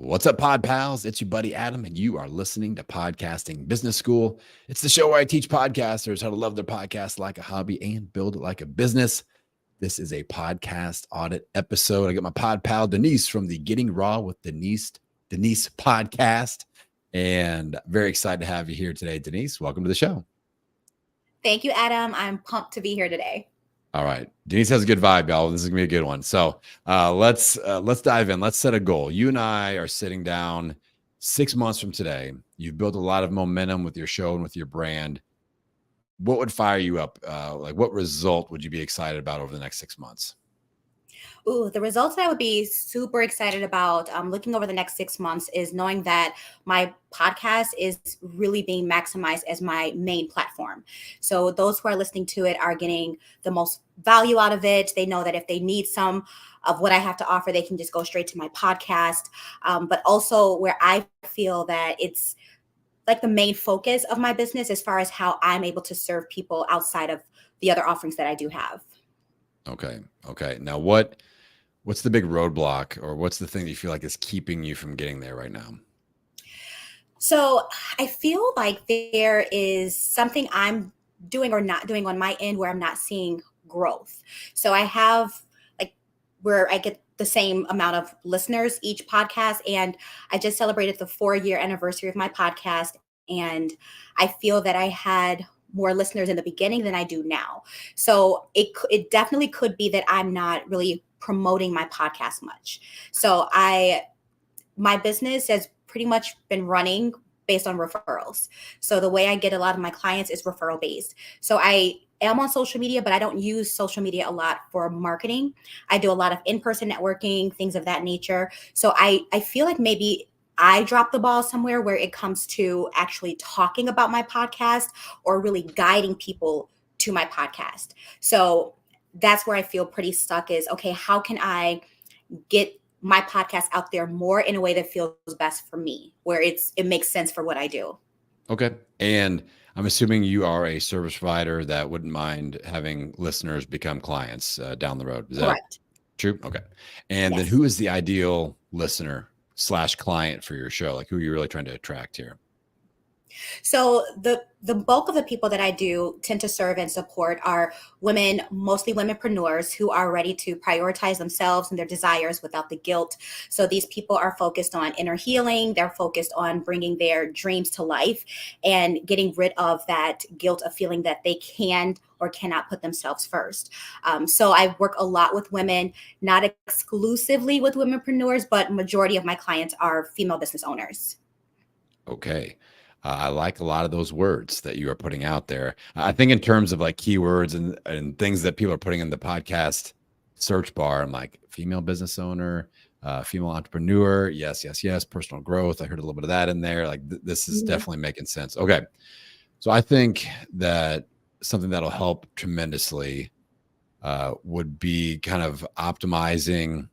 What's up, Pod Pals? It's your buddy Adam, and you are listening to Podcasting Business School. It's the show where I teach podcasters how to love their podcast like a hobby and build it like a business. This is a podcast audit episode. I got my pod pal Denise from the Getting R.A.W with Denise podcast, and very excited to have you here today, Denise. Welcome to the show. Thank you, Adam. I'm pumped to be here today. All right. Denise has a good vibe, y'all. This is gonna be a good one. So let's dive in. Let's set a goal. You and I are sitting down 6 months from today. You've built a lot of momentum with your show and with your brand. What would fire you up? Like what result would you be excited about over the next 6 months? Ooh, the results that I would be super excited about looking over the next 6 months is knowing that my podcast is really being maximized as my main platform. So those who are listening to it are getting the most value out of it. They know that if they need some of what I have to offer, they can just go straight to my podcast. But also where I feel that it's like the main focus of my business as far as how I'm able to serve people outside of the other offerings that I do have. Okay. Now what's the big roadblock, or what's the thing that you feel like is keeping you from getting there right now? So I feel like there is something I'm doing or not doing on my end where I'm not seeing growth. So I have like where I get the same amount of listeners each podcast. And I just celebrated the 4-year anniversary of my podcast. And I feel that I had more listeners in the beginning than I do now. So it definitely could be that I'm not really promoting my podcast much. So my business has pretty much been running based on referrals. So the way I get a lot of my clients is referral based. So I am on social media, but I don't use social media a lot for marketing. I do a lot of in-person networking, things of that nature. So I feel like maybe I dropped the ball somewhere where it comes to actually talking about my podcast or really guiding people to my podcast. So that's where I feel pretty stuck is, okay, how can I get my podcast out there more in a way that feels best for me, where it makes sense for what I do. Okay. And I'm assuming you are a service provider that wouldn't mind having listeners become clients down the road. Is that Correct. true? Okay. And then Yes. who is the ideal listener / client for your show? Like who are you really trying to attract here? So the bulk of the people that I do tend to serve and support are women, mostly womenpreneurs who are ready to prioritize themselves and their desires without the guilt. So these people are focused on inner healing. They're focused on bringing their dreams to life and getting rid of that guilt of feeling that they can or cannot put themselves first. So I work a lot with women, not exclusively with womenpreneurs, but majority of my clients are female business owners. Okay. I like a lot of those words that you are putting out there. I think in terms of like keywords and things that people are putting in the podcast search bar, I'm like female business owner, female entrepreneur. Yes. Personal growth. I heard a little bit of that in there. Like this is definitely making sense. Okay. So I think that something that'll help tremendously would be kind of optimizing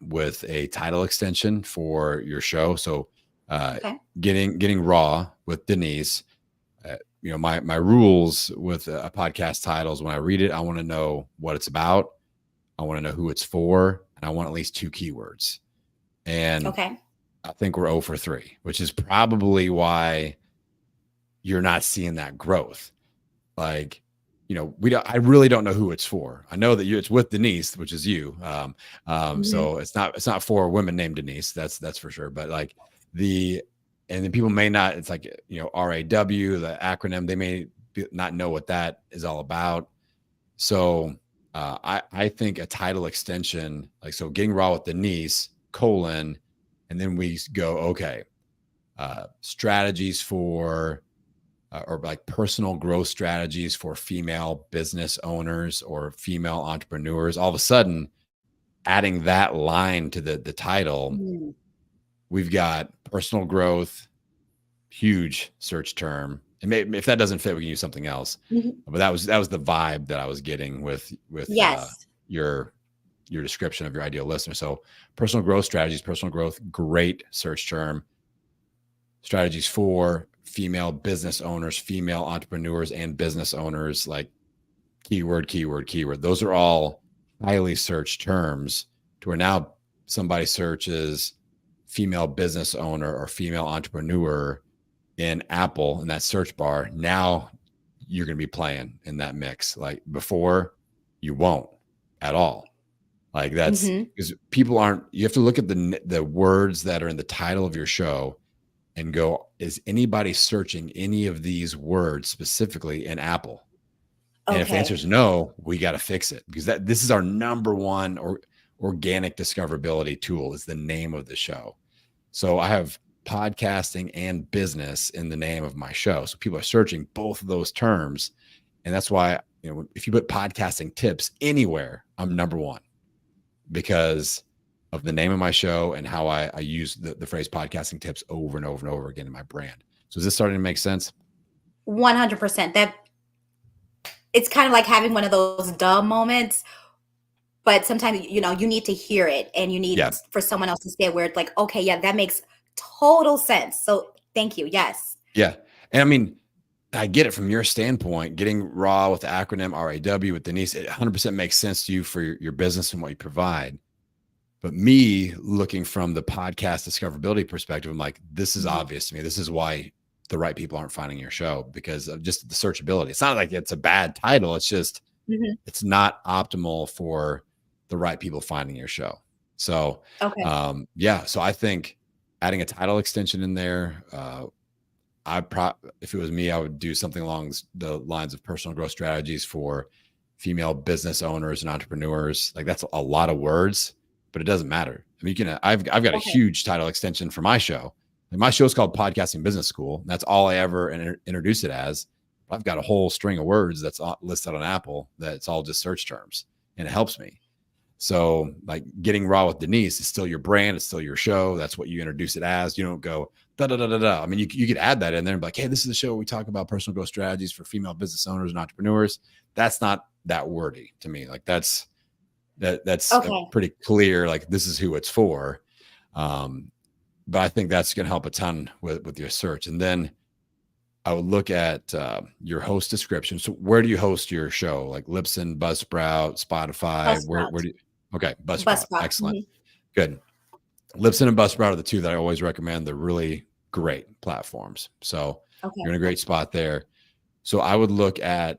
with a title extension for your show. So Okay. getting raw with Denise. My rules with a podcast titles, when I read it, I want to know what it's about. I want to know who it's for, and I want at least 2 keywords. And Okay. I think we're 0 for 3, which is probably why you're not seeing that growth. Like, I really don't know who it's for. I know that it's with Denise, which is you. So it's not for women named Denise. That's for sure. But like and then people may not, it's like, R.A.W, the acronym, they may not know what that is all about. So I think a title extension, like, so Getting R.A.W with Denise, and then we go, okay, strategies for, or like personal growth strategies for female business owners or female entrepreneurs. All of a sudden, adding that line to the title, we've got personal growth, huge search term. And maybe if that doesn't fit, we can use something else. But that was the vibe that I was getting with Yes. your description of your ideal listener. So personal growth strategies, personal growth, great search term. Strategies for female business owners, female entrepreneurs, and business owners, like keyword. Those are all highly searched terms to where now somebody searches female business owner or female entrepreneur in Apple in that search bar, now you're going to be playing in that mix. Like before, you won't at all. Like that's Mm-hmm. because people aren't. You have to look at the words that are in the title of your show and go, is anybody searching any of these words specifically in Apple? And if the answer Okay. is no, we got to fix it, because this is our number one organic discoverability tool is the name of the show. So I have podcasting and business in the name of my show. So people are searching both of those terms. And that's why, if you put podcasting tips anywhere, I'm number one, because of the name of my show and how I use the phrase podcasting tips over and over and over again in my brand. So is this starting to make sense? 100%. That it's kind of like having one of those dumb moments, but sometimes, you need to hear it and you need Yeah. for someone else to say it where it's like, okay, yeah, that makes total sense. So thank you. Yes. Yeah. And I mean, I get it from your standpoint. Getting raw with the acronym R.A.W. with Denise, it 100% makes sense to you for your business and what you provide. But me looking from the podcast discoverability perspective, I'm like, this is obvious to me. This is why the right people aren't finding your show, because of just the searchability. It's not like it's a bad title. It's just, it's not optimal for the right people finding your show. So, Okay. yeah. So I think adding a title extension in there, if it was me, I would do something along the lines of personal growth strategies for female business owners and entrepreneurs. Like that's a lot of words, but it doesn't matter. I mean, I've got a Okay. huge title extension for my show. And my show is called Podcasting Business School. That's all I ever introduce it as. I've got a whole string of words that's listed on Apple that's all just search terms, and it helps me. So like Getting Raw with Denise is still your brand. It's still your show. That's what you introduce it as. You don't go da da da da da. I mean, you could add that in there and be like, hey, this is the show where we talk about personal growth strategies for female business owners and entrepreneurs. That's not that wordy to me. Like that's Okay. pretty clear. Like this is who it's for. But I think that's going to help a ton with your search. And then I would look at your host description. So where do you host your show? Like Libsyn, Buzzsprout, Spotify? Where Buzzsprout. do you? Okay, Buzzsprout. Buzzsprout. Excellent. Good. Libsyn and Buzzsprout are the two that I always recommend. They're really great platforms. So Okay. you're in a great spot there. So I would look at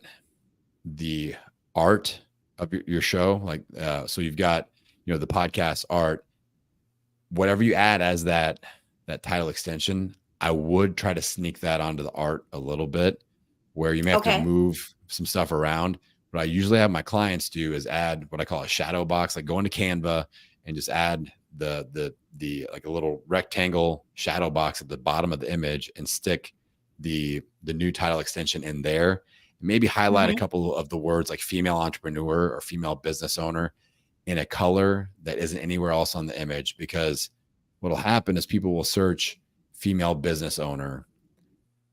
the art of your show. Like, so you've got, the podcast art, whatever you add as that title extension, I would try to sneak that onto the art a little bit, where you may have to Okay. move some stuff around. What I usually have my clients do is add what I call a shadow box, like go into Canva and just add the like a little rectangle shadow box at the bottom of the image and stick the new title extension in there. Maybe highlight a couple of the words like female entrepreneur or female business owner in a color that isn't anywhere else on the image, because what'll happen is people will search female business owner.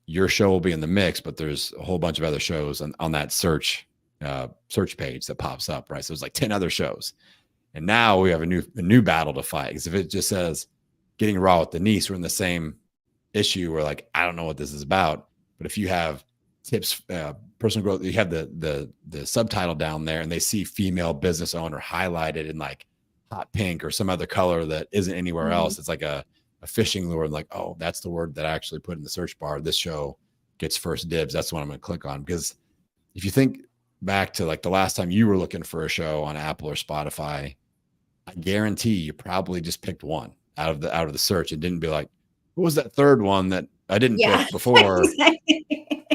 Your show will be in the mix, but there's a whole bunch of other shows on that search page that pops up, right? So there's like 10 other shows. And now we have a new battle to fight. Because if it just says Getting Raw with Denise, we're in the same issue. We're like, I don't know what this is about. But if you have tips, personal growth, you have the subtitle down there and they see female business owner highlighted in like hot pink or some other color that isn't anywhere else. It's like a fishing lure. Like, oh, that's the word that I actually put in the search bar. This show gets first dibs. That's what I'm going to click on. Because if you think back to like the last time you were looking for a show on Apple or Spotify, I guarantee you probably just picked one out of the search and didn't be like, what was that third one that I didn't Yeah. pick before?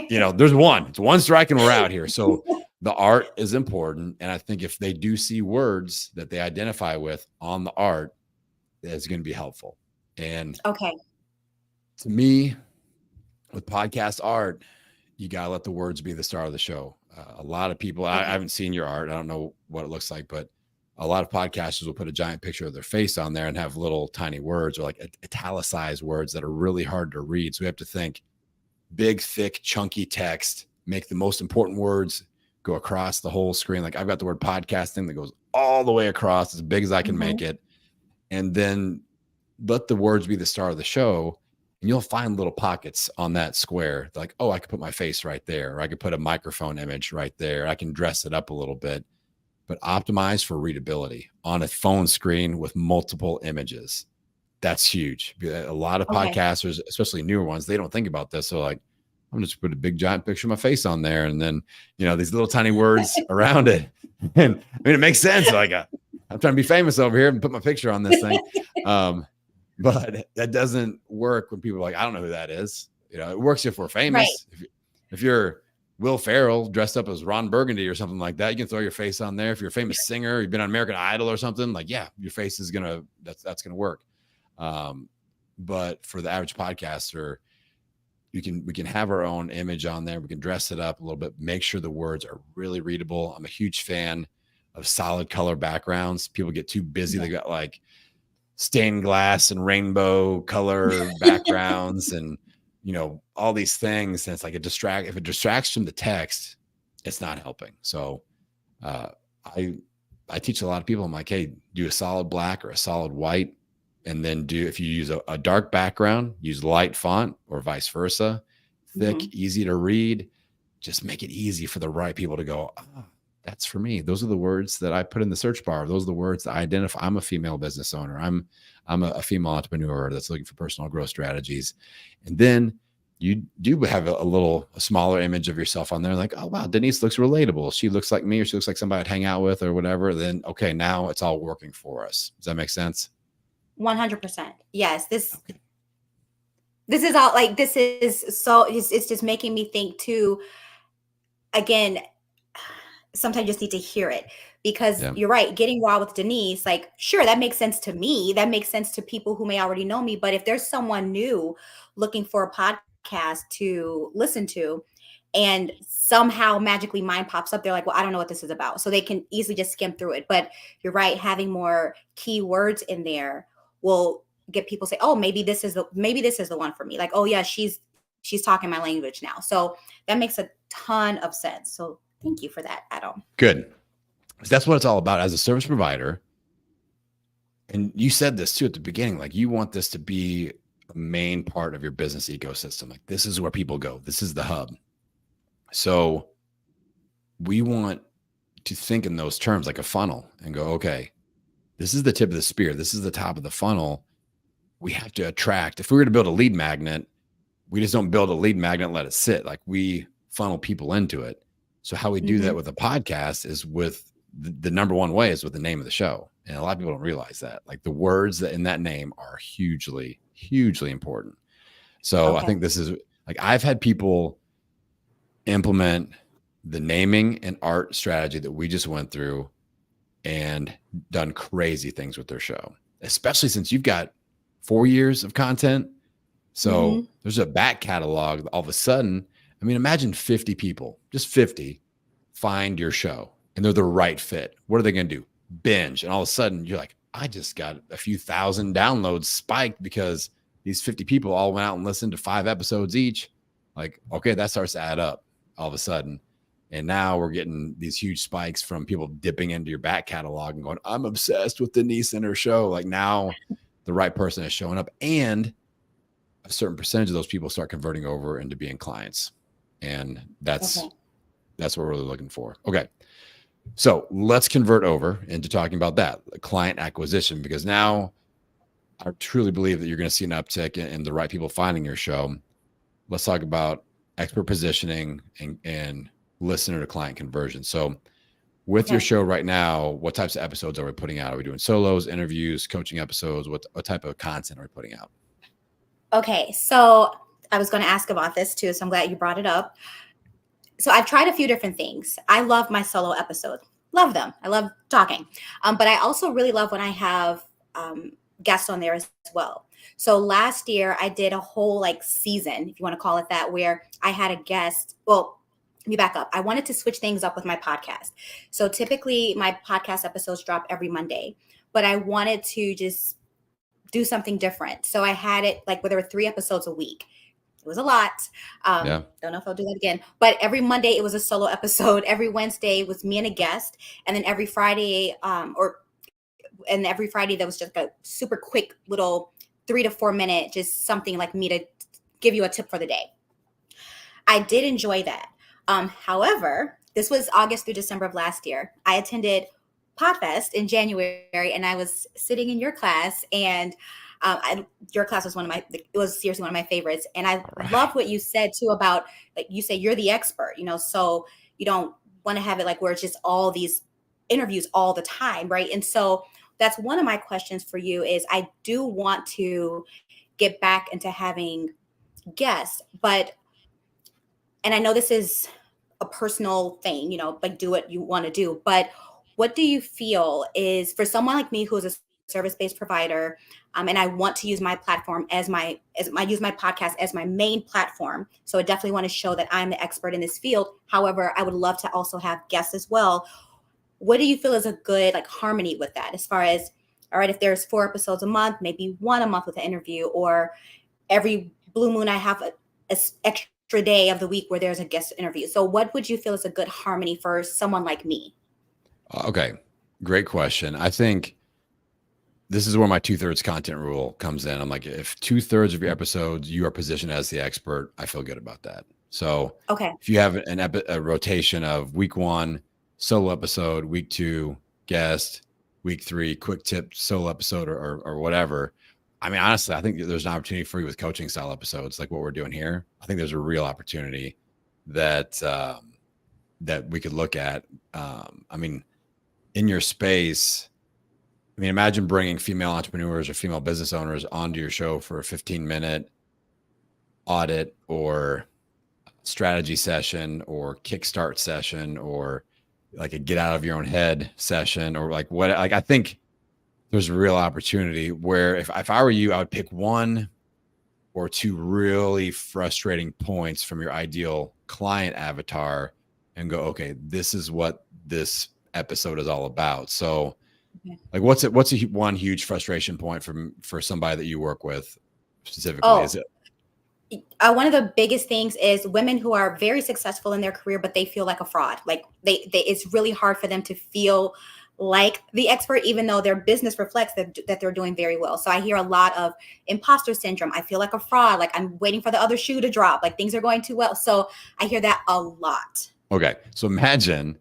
There's one. It's one strike and we're out here. So the art is important. And I think if they do see words that they identify with on the art, it's going to be helpful. And Okay. to me, with podcast art, you got to let the words be the star of the show. A lot of people, I haven't seen your art. I don't know what it looks like, but a lot of podcasters will put a giant picture of their face on there and have little tiny words or like italicized words that are really hard to read. So we have to think big, thick, chunky text, make the most important words go across the whole screen. Like I've got the word podcasting that goes all the way across as big as I can make it. And then let the words be the star of the show. And you'll find little pockets on that square. Like, oh, I could put my face right there, or I could put a microphone image right there. I can dress it up a little bit, but optimize for readability on a phone screen with multiple images. That's huge. A lot of Okay. podcasters, especially newer ones, they don't think about this. So like, I'm just put a big giant picture of my face on there, and then these little tiny words around it. And I mean, it makes sense. Like, I'm trying to be famous over here and put my picture on this thing, but that doesn't work when people are like, I don't know who that is. It works if we're Right. famous. If you're Will Ferrell dressed up as Ron Burgundy or something like that, you can throw your face on there. If you're a famous singer, you've been on American Idol or something, like, yeah, your face is that's gonna work. But for the average podcaster, we can have our own image on there. We can dress it up a little bit, make sure the words are really readable. I'm a huge fan of solid color backgrounds. People get too busy. They got like stained glass and rainbow color backgrounds and all these things. And it's like if it distracts from the text, it's not helping. So I teach a lot of people. I'm like, hey, do a solid black or a solid white. And then if you use a dark background, use light font or vice versa, thick, easy to read. Just make it easy for the right people to go, that's for me. Those are the words that I put in the search bar. Those are the words that I identify. I'm a female business owner. I'm a female entrepreneur that's looking for personal growth strategies. And then you do have a smaller image of yourself on there. Like, oh, wow, Denise looks relatable. She looks like me, or she looks like somebody I'd hang out with or whatever. Then, okay, now it's all working for us. Does that make sense? 100%. Yes. This is all like, this is so, it's just making me think too, again, sometimes you just need to hear it because you're right. Getting raw with Denise, like, sure, that makes sense to me. That makes sense to people who may already know me. But if there's someone new looking for a podcast to listen to, and somehow magically mine pops up, they're like, well, I don't know what this is about. So they can easily just skim through it. But you're right, having more keywords in there will get people say, oh, maybe this is the one for me. Like, oh yeah, she's talking my language now. So that makes a ton of sense. So thank you for that, Adam. Good. That's what it's all about as a service provider. And you said this too at the beginning, like you want this to be a main part of your business ecosystem. Like this is where people go. This is the hub. So we want to think in those terms like a funnel and go, okay, this is the tip of the spear. This is the top of the funnel. We have to attract. If we were to build a lead magnet, we just don't build a lead magnet and let it sit. Like we funnel people into it. So how we do that with a podcast is with the number one way is with the name of the show. And a lot of people don't realize that. Like the words that in that name are hugely, hugely important. So I think this is like, I've had people implement the naming and art strategy that we just went through and done crazy things with their show, especially since you've got 4 years of content. So there's a back catalog. All of a sudden, I mean, imagine 50 people, just 50 find your show and they're the right fit. What are they going to do? Binge. And all of a sudden you're like, I just got a few thousand downloads spiked because these 50 people all went out and listened to 5 episodes each. Like, okay, that starts to add up all of a sudden. And now we're getting these huge spikes from people dipping into your back catalog and going, I'm obsessed with Denise and her show. Like now the right person is showing up, and a certain percentage of those people start converting over into being clients. And that's what we're really looking for. Okay. So let's convert over into talking about that client acquisition, because now I truly believe that you're going to see an uptick in the right people finding your show. Let's talk about expert positioning and listener to client conversion. So with your show right now, what types of episodes are we putting out? Are we doing solos, interviews, coaching episodes? What type of content are we putting out? Okay. So I was going to ask about this too. So I'm glad you brought it up. So I've tried a few different things. I love my solo episodes. Love them. I love talking. But I also really love when I have guests on there as well. So last year I did a whole like season, if you want to call it that, where I had a guest. Well, let me back up. I wanted to switch things up with my podcast. So typically my podcast episodes drop every Monday, but I wanted to just do something different. So I had it like where there were 3 episodes a week. It was a lot. Don't know if I'll do that again. But every Monday it was a solo episode. Every Wednesday was me and a guest. And then every Friday, every Friday there was just a super quick little 3 to 4 minute, just something like me to give you a tip for the day. I did enjoy that. However, this was August through December of last year. I attended Podfest in January, and I was sitting in your class, and Your class was it was seriously one of my favorites. And I All love right. what you said too about, like you say, you're the expert, so you don't want to have it like where it's just all these interviews all the time. Right. And so that's one of my questions for you is I do want to get back into having guests, and I know this is a personal thing, like do what you want to do. But what do you feel is for someone like me who is a service-based provider, and I want to use my platform as I use my podcast as my main platform. So I definitely want to show that I'm the expert in this field. However, I would love to also have guests as well. What do you feel is a good like harmony with that? As far as, all right, if there's 4 episodes a month, maybe one a month with an interview, or every blue moon I have a extra day of the week where there's a guest interview. So what would you feel is a good harmony for someone like me? Okay. Great question. I think this is where my 2/3 content rule comes in. I'm like, if 2/3 of your episodes you are positioned as the expert, I feel good about that. So Okay. if you have a rotation of week 1 solo episode, week 2 guest, week 3 quick tip solo episode, or whatever. I mean, honestly, I think there's an opportunity for you with coaching style episodes like what we're doing here. I think there's a real opportunity that that we could look at. I mean, in your space. I mean, imagine bringing female entrepreneurs or female business owners onto your show for a 15-minute audit or strategy session or kickstart session or like a get out of your own head session or like what, like, I think there's a real opportunity where if I were you, I would pick 1 or 2 really frustrating points from your ideal client avatar and go, okay, this is what this episode is all about. So Okay. like, what's one huge frustration point for somebody that you work with specifically? Oh, Is it one of the biggest things is women who are very successful in their career, but they feel like a fraud. Like it's really hard for them to feel like the expert, even though their business reflects that they're doing very well. So I hear a lot of imposter syndrome. I feel like a fraud. Like I'm waiting for the other shoe to drop. Like things are going too well. So I hear that a lot. okay? So imagine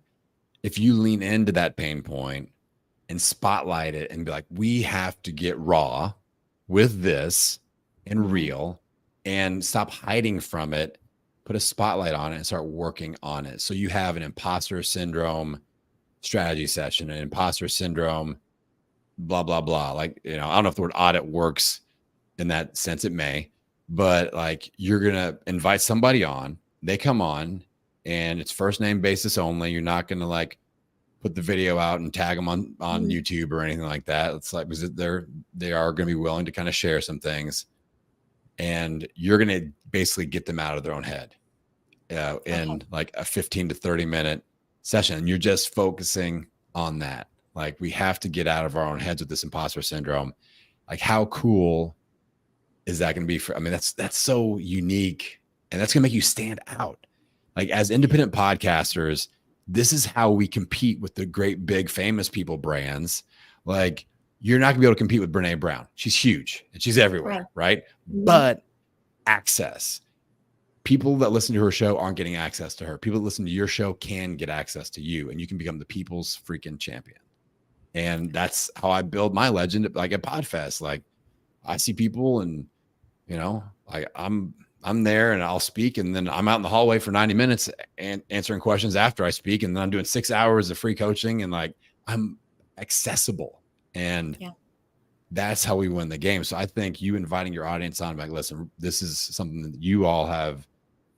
if you lean into that pain point and spotlight it and be like, we have to get raw with this and real and stop hiding from it, put a spotlight on it and start working on it. So you have an imposter syndrome strategy session, an imposter syndrome, blah, blah, blah. Like, I don't know if the word audit works in that sense. It may, but like you're going to invite somebody on, they come on and it's first name basis only. You're not going to like put the video out and tag them on YouTube or anything like that. It's like, because they are going to be willing to kind of share some things and you're going to basically get them out of their own head in like a 15 to 30 minute session. And you're just focusing on that. Like we have to get out of our own heads with this imposter syndrome. Like how cool is that going to be I mean, that's so unique and that's going to make you stand out. Like as independent podcasters, this is how we compete with the great, big, famous people brands. Like you're not gonna be able to compete with Brene Brown. She's huge and she's everywhere, right? But access. People that listen to her show aren't getting access to her. People that listen to your show can get access to you and you can become the people's freaking champion. And that's how I build my legend, like at Podfest. Like I see people and, like I'm there and I'll speak and then I'm out in the hallway for 90 minutes and answering questions after I speak. And then I'm doing 6 hours of free coaching and like I'm accessible. And that's how we win the game. So I think you inviting your audience on, like, listen, this is something that you all have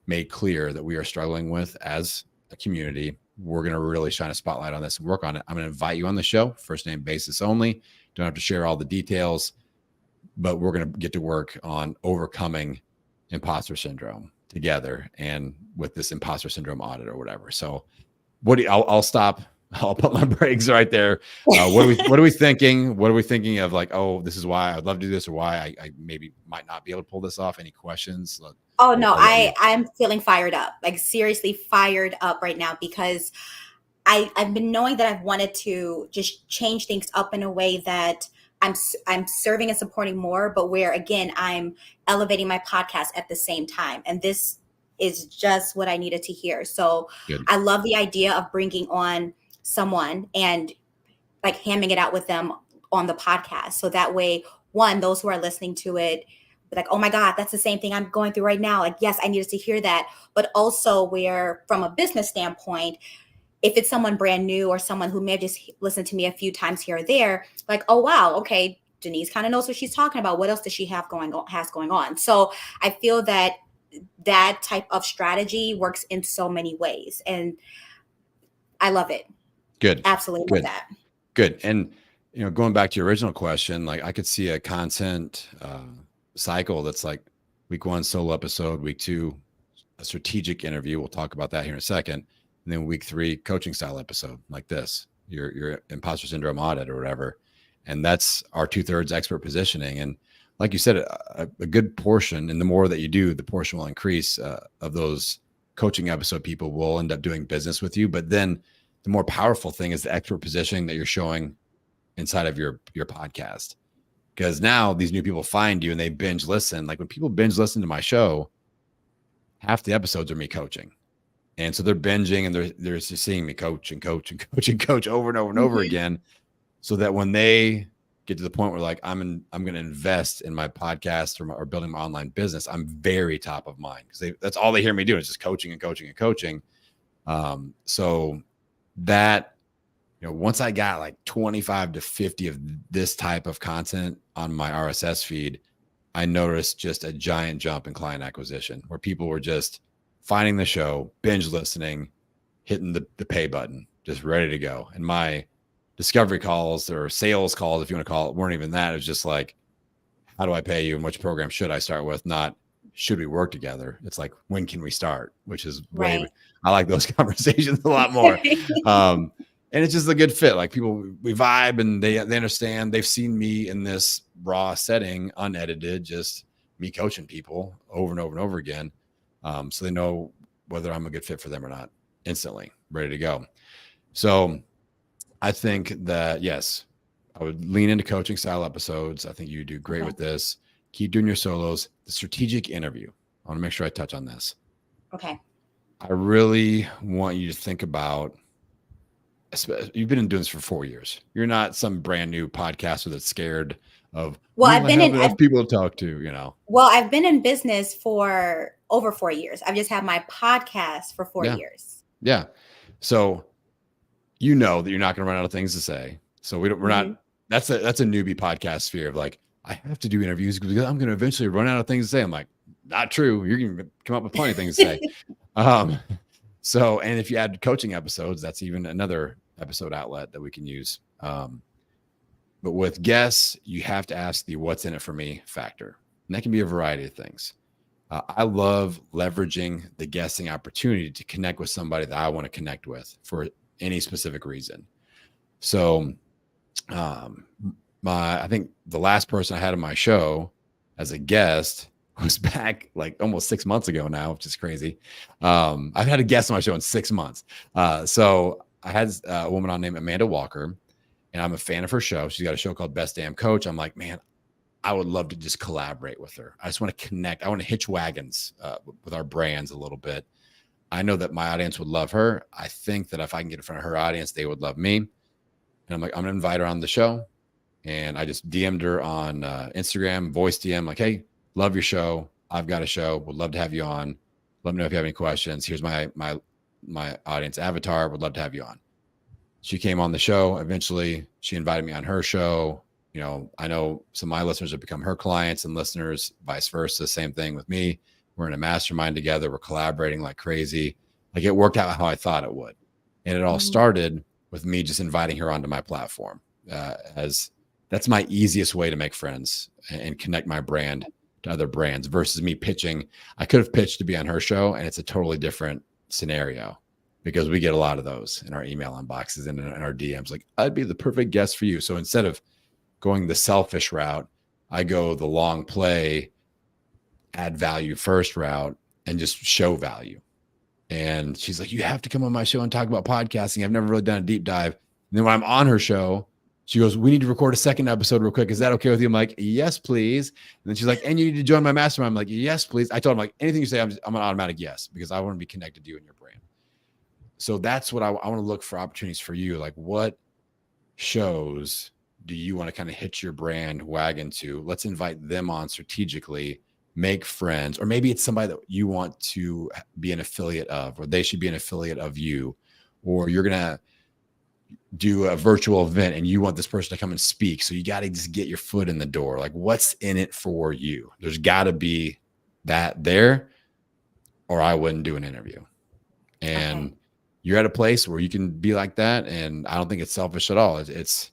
made clear that we are struggling with as a community. We're going to really shine a spotlight on this and work on it. I'm going to invite you on the show, first name basis only. Don't have to share all the details, but we're going to get to work on overcoming imposter syndrome together and with this imposter syndrome audit or whatever. So I'll stop. I'll put my brakes right there. What are we thinking? What are we thinking of like, oh, this is why I'd love to do this or why I maybe might not be able to pull this off? Any questions? Oh no, I'm feeling fired up, like seriously fired up right now because I've been knowing that I've wanted to just change things up in a way that I'm serving and supporting more, but where again, I'm elevating my podcast at the same time. And this is just what I needed to hear. So Good. I love the idea of bringing on someone and like hamming it out with them on the podcast. So that way one, those who are listening to it, like, oh my God, that's the same thing I'm going through right now. Like, yes, I needed to hear that. But also where from a business standpoint, if it's someone brand new or someone who may have just listened to me a few times here or there, like, oh wow, okay, Denise kind of knows what she's talking about. What else does she have going on? So I feel that that type of strategy works in so many ways, and I love it. Good. Absolutely love Good. that. Good. And, going back to your original question, like I could see a content cycle that's like week 1 solo episode, week 2 a strategic interview. We'll talk about that here in a second. And then week 3 coaching style episode like this, your imposter syndrome audit or whatever. And that's our 2/3 expert positioning. And like you said, a good portion, and the more that you do, the portion will increase of those coaching episode people will end up doing business with you. But then the more powerful thing is the expert positioning that you're showing inside of your podcast. Because now these new people find you and they binge listen. Like when people binge listen to my show, half the episodes are me coaching. And so they're binging and they're just seeing me coach and coach and coach and coach over and over and over again. So that when they get to the point where like I'm going to invest in my podcast or building my online business, I'm very top of mind because that's all they hear me do is just coaching and coaching and coaching. So that, once I got like 25 to 50 of this type of content on my RSS feed, I noticed just a giant jump in client acquisition where people were just finding the show, binge listening, hitting the pay button, just ready to go. And my discovery calls or sales calls, if you want to call it, weren't even that. It was just like, how do I pay you and which program should I start with? Not should we work together? It's like, when can we start? Which is Right. I like those conversations a lot more. And it's just a good fit. Like people, we vibe and they understand. They've seen me in this raw setting, unedited, just me coaching people over and over and over again. So they know whether I'm a good fit for them or not instantly, ready to go. So I think that, yes, I would lean into coaching style episodes. I think you do great with this. Keep doing your solos. The strategic interview. I want to make sure I touch on this. Okay. I really want you to think about, you've been doing this for 4 years. You're not some brand new podcaster that's scared of, I've been enough people to talk to, Well, I've been in business for over 4 years. I've just had my podcast for 4 years. Yeah. So that you're not going to run out of things to say. So we're not, that's a newbie podcast fear of like, I have to do interviews because I'm going to eventually run out of things to say. I'm like, not true. You're going to come up with plenty of things to say. So, and if you add coaching episodes, that's even another episode outlet that we can use. But with guests, you have to ask the what's in it for me factor. And that can be a variety of things. I love leveraging the guesting opportunity to connect with somebody that I want to connect with for any specific reason. So I think the last person I had on my show as a guest was back like almost 6 months ago now, which is crazy. I've had a guest on my show in 6 months. So I had a woman on named Amanda Walker, and I'm a fan of her show. She's got a show called Best Damn Coach. I'm like, man, I would love to just collaborate with her. I just want to connect. I want to hitch wagons with our brands a little bit. I know that my audience would love her. I think that if I can get in front of her audience, they would love me. And I'm like, I'm going to invite her on the show. And I just DM'd her on Instagram, voice DM, like, hey, love your show. I've got a show. Would love to have you on. Let me know if you have any questions. Here's my audience avatar. Would love to have you on. She came on the show. Eventually, she invited me on her show. I know some of my listeners have become her clients and listeners, vice versa. Same thing with me. We're in a mastermind together. We're collaborating like crazy. Like it worked out how I thought it would. And it all started with me just inviting her onto my platform as that's my easiest way to make friends and connect my brand to other brands versus me pitching. I could have pitched to be on her show, and it's a totally different scenario because we get a lot of those in our email inboxes and in our DMs. Like, I'd be the perfect guest for you. So instead of going the selfish route, I go the long play, add value first route and just show value. And she's like, you have to come on my show and talk about podcasting. I've never really done a deep dive. And then when I'm on her show, she goes, we need to record a second episode real quick. Is that okay with you? I'm like, yes, please. And then she's like, and you need to join my mastermind. I'm like, yes, please. I told him, like, anything you say, I'm an automatic yes, because I want to be connected to you and your brand. So that's what I want to look for opportunities for you. Like, what shows do you want to kind of hitch your brand wagon to? Let's invite them on strategically, make friends, or maybe it's somebody that you want to be an affiliate of, or they should be an affiliate of you, or you're going to do a virtual event and you want this person to come and speak. So you got to just get your foot in the door. Like, what's in it for you? There's got to be that there, or I wouldn't do an interview. And you're at a place where you can be like that. And I don't think it's selfish at all. It's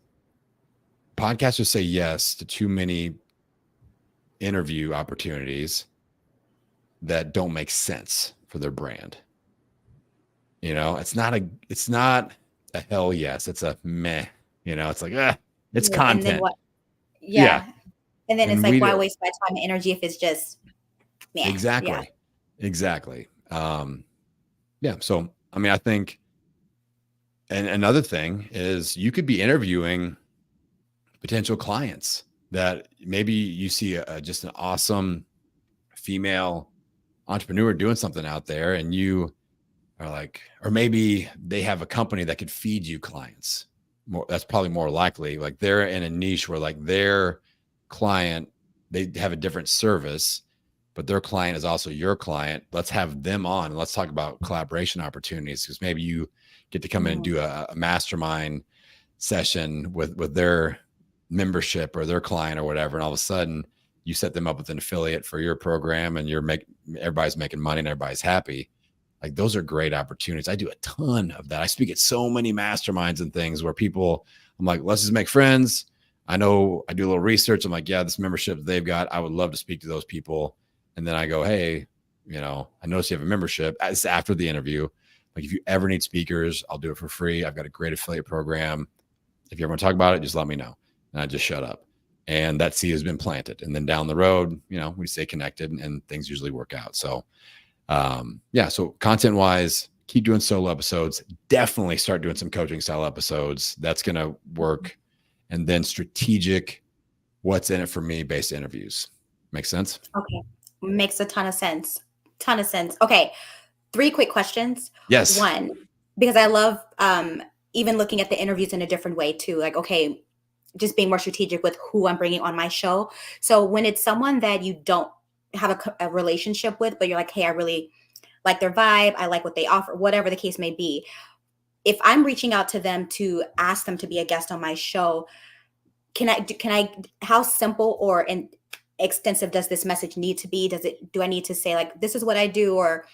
podcasters say yes to too many interview opportunities that don't make sense for their brand. You know, it's not a hell yes. It's a meh. You know, it's like, it's content. And then what? Yeah. And then it's like, why waste my time and energy if it's just meh? Exactly. Yeah. So, I mean, I think, and another thing is you could be interviewing potential clients that maybe you see just an awesome female entrepreneur doing something out there, and you are like, or maybe they have a company that could feed you clients. That's probably more likely. Like they're in a niche where like their client, they have a different service, but their client is also your client. Let's have them on and let's talk about collaboration opportunities, because maybe you get to come in and do a mastermind session with their membership or their client or whatever. And all of a sudden you set them up with an affiliate for your program, and everybody's making money and everybody's happy. Like those are great opportunities. I do a ton of that. I speak at so many masterminds and things where I'm like, let's just make friends. I know I do a little research. I'm like, yeah, this membership they've got, I would love to speak to those people. And then I go, hey, you know, I noticed you have a membership. It's after the interview. Like if you ever need speakers, I'll do it for free. I've got a great affiliate program. If you ever want to talk about it, just let me know. And I just shut up. And that seed has been planted. And then down the road, you know, we stay connected and things usually work out. So so content wise, keep doing solo episodes. Definitely start doing some coaching style episodes. That's going to work. And then strategic, what's in it for me based interviews. Make sense? Okay. Makes a ton of sense. Okay. 3 quick questions. Yes. 1, because I love even looking at the interviews in a different way too. Like, okay, just being more strategic with who I'm bringing on my show. So when it's someone that you don't have a relationship with, but you're like, hey, I really like their vibe, I like what they offer, whatever the case may be. If I'm reaching out to them to ask them to be a guest on my show, can I, how simple or extensive does this message need to be? Do I need to say like, this is what I do, or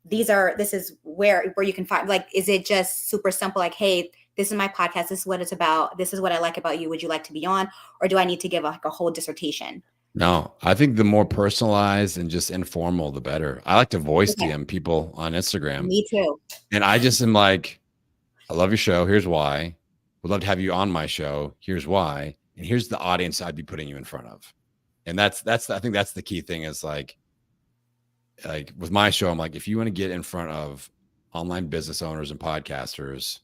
this is where you can find, like, is it just super simple? Like, hey, this is my podcast. This is what it's about. This is what I like about you. Would you like to be on? Or do I need to give a whole dissertation? No, I think the more personalized and just informal, the better. I like to voice DM people on Instagram. Me too. And I just am like, I love your show. Here's why. Would love to have you on my show. Here's why. And here's the audience I'd be putting you in front of. And I think that's the key thing is like with my show, I'm like, if you want to get in front of online business owners and podcasters,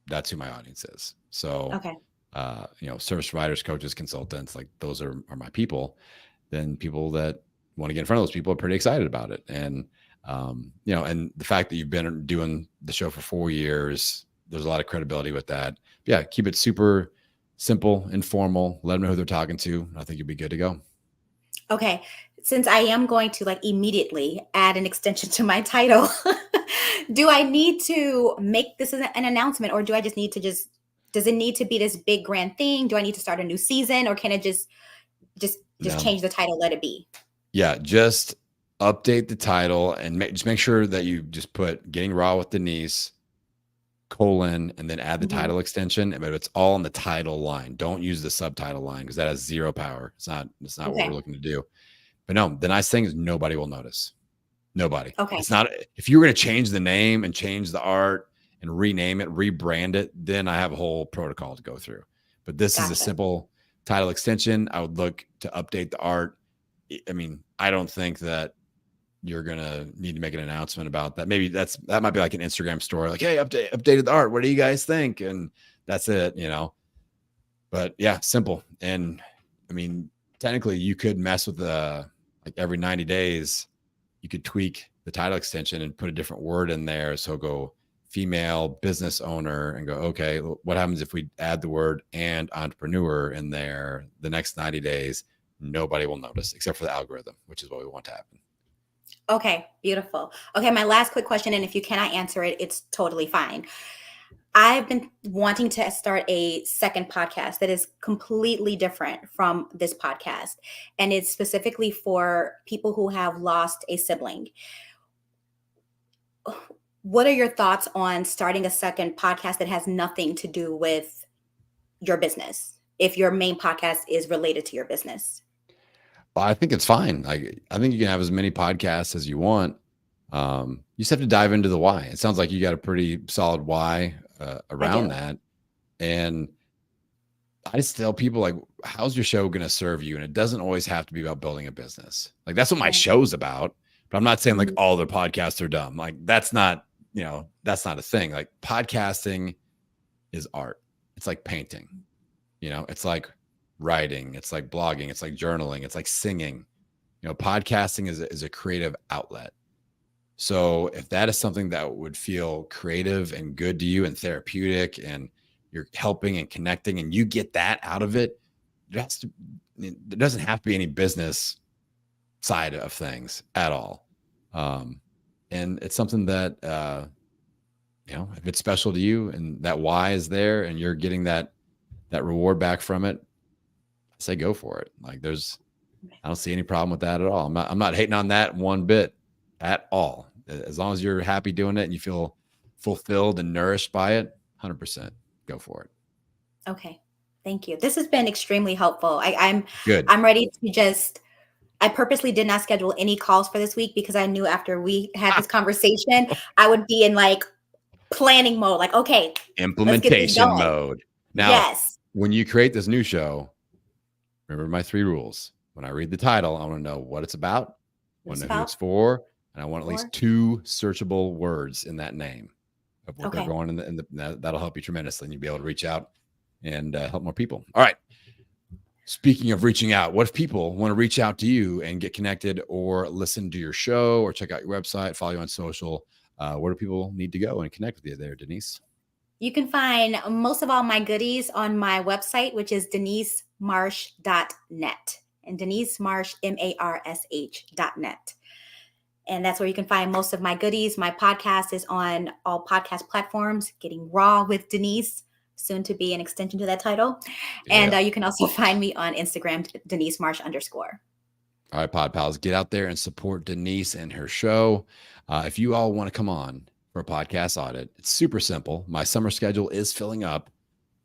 that's who my audience is. So, service providers, coaches, consultants, like those are my people. Then people that want to get in front of those people are pretty excited about it. And, and the fact that you've been doing the show for 4 years, there's a lot of credibility with that. But yeah, keep it super simple, informal, let them know who they're talking to. I think you'll be good to go. Okay. Since I am going to like immediately add an extension to my title, do I need to make this an announcement, or do I just need to does it need to be this big grand thing? Do I need to start a new season, or can it just change the title, let it be? Yeah. Just update the title and just make sure that you just put Getting Raw with Denise, and then add the title extension, but it's all in the title line. Don't use the subtitle line because that has zero power. It's not what we're looking to do. But no, the nice thing is nobody will notice. Nobody. Okay. It's not, if you were going to change the name and change the art and rename it, rebrand it, then I have a whole protocol to go through. But this is a simple title extension. I would look to update the art. I mean, I don't think that you're going to need to make an announcement about that. Maybe that might be like an Instagram story. Like, hey, updated the art. What do you guys think? And that's it, but yeah, simple. And I mean, technically you could mess with like every 90 days, you could tweak the title extension and put a different word in there. So go female business owner and go, okay, what happens if we add the word and entrepreneur in there the next 90 days? Nobody will notice except for the algorithm, which is what we want to happen. Okay, beautiful. Okay, my last quick question, and if you cannot answer it, it's totally fine. I've been wanting to start a second podcast that is completely different from this podcast, and it's specifically for people who have lost a sibling. What are your thoughts on starting a second podcast that has nothing to do with your business, if your main podcast is related to your business? Well, I think it's fine. I think you can have as many podcasts as you want. You just have to dive into the why. It sounds like you got a pretty solid why I around do. that. And I just tell people, like, how's your show going to serve you? And it doesn't always have to be about building a business. Like, that's what my Right. show's about. But I'm not saying like Mhm. all the podcasts are dumb. Like, that's not, that's not a thing. Like, podcasting is art. It's like painting, it's like writing, it's like blogging, it's like journaling, it's like singing. Podcasting is a creative outlet. So if that is something that would feel creative and good to you and therapeutic, and you're helping and connecting and you get that out of it, there doesn't have to be any business side of things at all. And it's something that, if it's special to you and that why is there and you're getting that reward back from it, I say go for it. Like, I don't see any problem with that at all. I'm not hating on that one bit at all. As long as you're happy doing it and you feel fulfilled and nourished by it, 100% go for it. Okay. Thank you. This has been extremely helpful. Good. I'm ready to I purposely did not schedule any calls for this week because I knew after we had this conversation, I would be in like planning mode. Like, okay, let's get this Implementation going. mode. Now, Yes. when you create this new show, remember my 3 rules. When I read the title, I want to know what it's about, I want to know who it's for, and I want at least 2 searchable words in that name of what they're going in that'll help you tremendously, and you'll be able to reach out and help more people. All right. Speaking of reaching out, what if people want to reach out to you and get connected or listen to your show or check out your website, follow you on social? Where do people need to go and connect with you there, Denise? You can find most of all my goodies on my website, which is denisemarsh.net. And Denise Marsh, MARSH.net. And that's where you can find most of my goodies. My podcast is on all podcast platforms, Getting R.A.W with Denise, soon to be an extension to that title. Yeah. And you can also find me on Instagram, Denise Marsh _. All right, Pod Pals, get out there and support Denise and her show. If you all want to come on for a podcast audit, it's super simple. My summer schedule is filling up.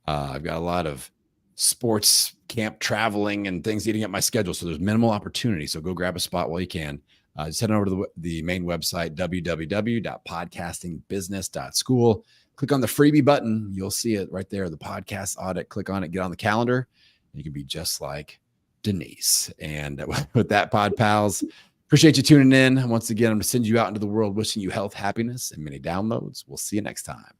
I've got a lot of sports camp traveling and things eating up my schedule. So there's minimal opportunity. So go grab a spot while you can. Just head over to the main website, www.podcastingbusiness.school. Click on the freebie button. You'll see it right there, the podcast audit. Click on it, get on the calendar. And you can be just like Denise. And with that, Pod Pals, appreciate you tuning in. Once again, I'm going to send you out into the world wishing you health, happiness, and many downloads. We'll see you next time.